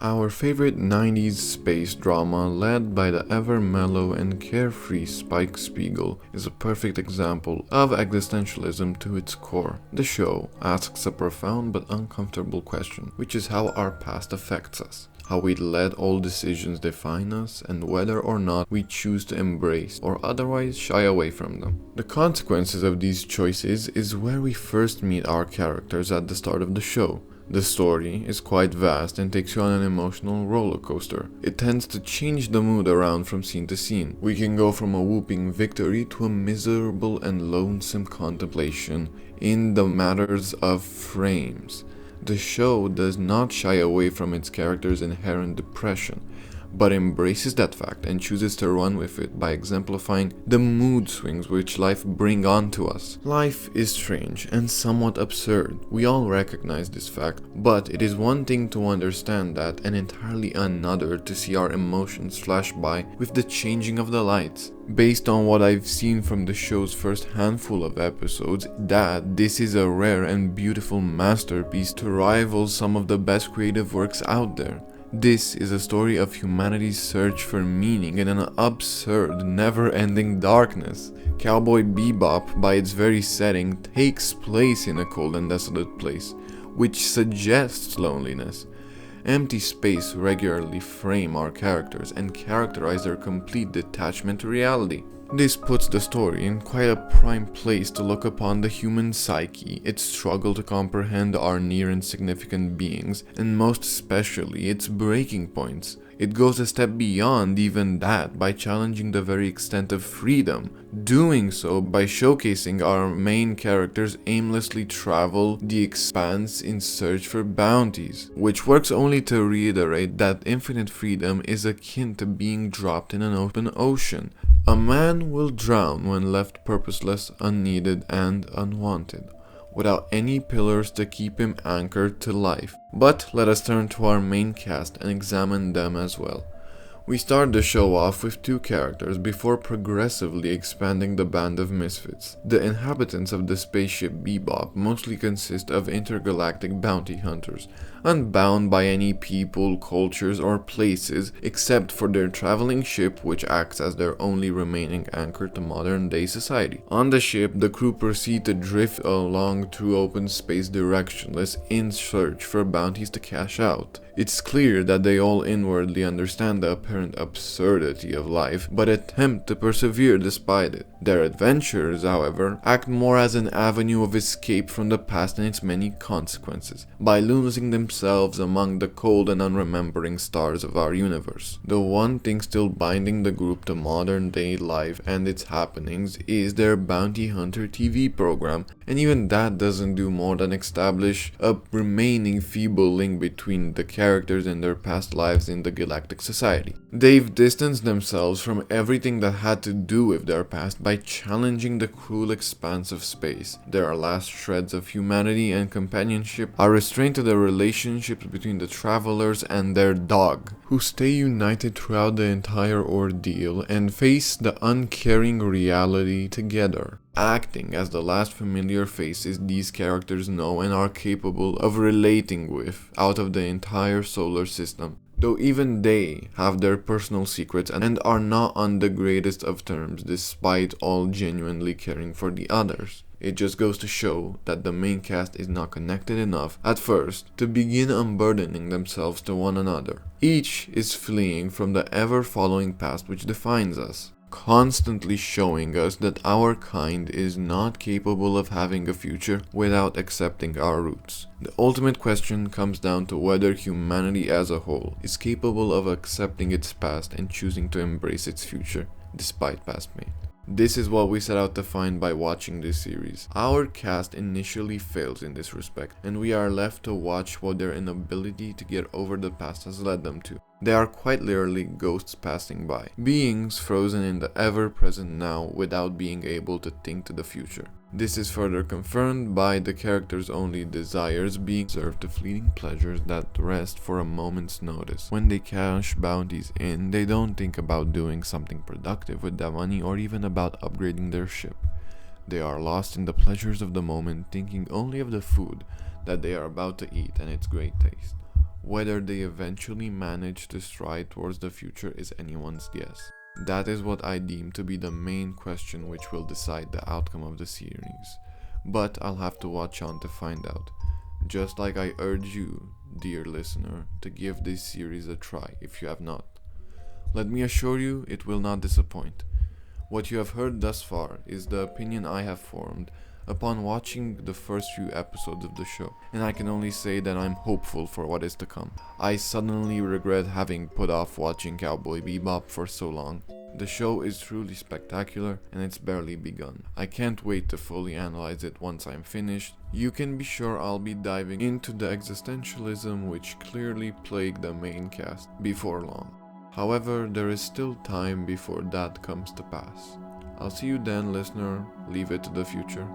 Our favorite 90s space drama, led by the ever mellow and carefree Spike Spiegel, is a perfect example of existentialism to its core. The show asks a profound but uncomfortable question, which is how our past affects us, how we let old decisions define us, and whether or not we choose to embrace or otherwise shy away from them. The consequences of these choices is where we first meet our characters at the start of the show. The story is quite vast and takes you on an emotional roller coaster. It tends to change the mood around from scene to scene. We can go from a whooping victory to a miserable and lonesome contemplation in the matters of frames. The show does not shy away from its characters' inherent depression, but embraces that fact and chooses to run with it by exemplifying the mood swings which life brings on to us. Life is strange and somewhat absurd. We all recognize this fact, but it is one thing to understand that and entirely another to see our emotions flash by with the changing of the lights. Based on what I've seen from the show's first handful of episodes, that this is a rare and beautiful masterpiece to rival some of the best creative works out there. This is a story of humanity's search for meaning in an absurd, never-ending darkness. Cowboy Bebop, by its very setting, takes place in a cold and desolate place, which suggests loneliness. Empty space regularly frame our characters and characterize their complete detachment to reality. This puts the story in quite a prime place to look upon the human psyche, its struggle to comprehend our near insignificant beings, and most especially its breaking points. It goes a step beyond even that by challenging the very extent of freedom, doing so by showcasing our main characters aimlessly travel the expanse in search for bounties, which works only to reiterate that infinite freedom is akin to being dropped in an open ocean. A man will drown when left purposeless, unneeded, and unwanted, without any pillars to keep him anchored to life. But let us turn to our main cast and examine them as well. We start the show off with two characters before progressively expanding the band of misfits. The inhabitants of the spaceship Bebop mostly consist of intergalactic bounty hunters, unbound by any people, cultures, or places except for their traveling ship, which acts as their only remaining anchor to modern-day society. On the ship, the crew proceed to drift along through open space directionless in search for bounties to cash out. It's clear that they all inwardly understand the apparent absurdity of life, but attempt to persevere despite it. Their adventures, however, act more as an avenue of escape from the past and its many consequences, by losing themselves among the cold and unremembering stars of our universe. The one thing still binding the group to modern-day life and its happenings is their Bounty Hunter TV program, and even that doesn't do more than establish a remaining feeble link between the characters and their past lives in the galactic society. They've distanced themselves from everything that had to do with their past by challenging the cruel expanse of space. Their last shreds of humanity and companionship are restrained to the relationships between the travelers and their dog, who stay united throughout the entire ordeal and face the uncaring reality together, acting as the last familiar faces these characters know and are capable of relating with out of the entire solar system. Though even they have their personal secrets and are not on the greatest of terms despite all genuinely caring for the others. It just goes to show that the main cast is not connected enough at first to begin unburdening themselves to one another. Each is fleeing from the ever-following past which defines us, constantly showing us that our kind is not capable of having a future without accepting our roots. The ultimate question comes down to whether humanity as a whole is capable of accepting its past and choosing to embrace its future despite past pain. This is what we set out to find by watching this series. Our cast initially fails in this respect, and we are left to watch what their inability to get over the past has led them to. They are quite literally ghosts passing by, beings frozen in the ever-present now without being able to think to the future. This is further confirmed by the characters' only desires being served to fleeting pleasures that rest for a moment's notice. When they cash bounties in, they don't think about doing something productive with that money or even about upgrading their ship. They are lost in the pleasures of the moment, thinking only of the food that they are about to eat and its great taste. Whether they eventually manage to stride towards the future is anyone's guess. That is what I deem to be the main question which will decide the outcome of the series. But I'll have to watch on to find out. Just like I urge you, dear listener, to give this series a try if you have not. Let me assure you, it will not disappoint. What you have heard thus far is the opinion I have formed upon watching the first few episodes of the show, and I can only say that I'm hopeful for what is to come. I suddenly regret having put off watching Cowboy Bebop for so long. The show is truly spectacular and it's barely begun. I can't wait to fully analyze it once I'm finished. You can be sure I'll be diving into the existentialism which clearly plagued the main cast before long. However, there is still time before that comes to pass. I'll see you then, listener. Leave it to the future.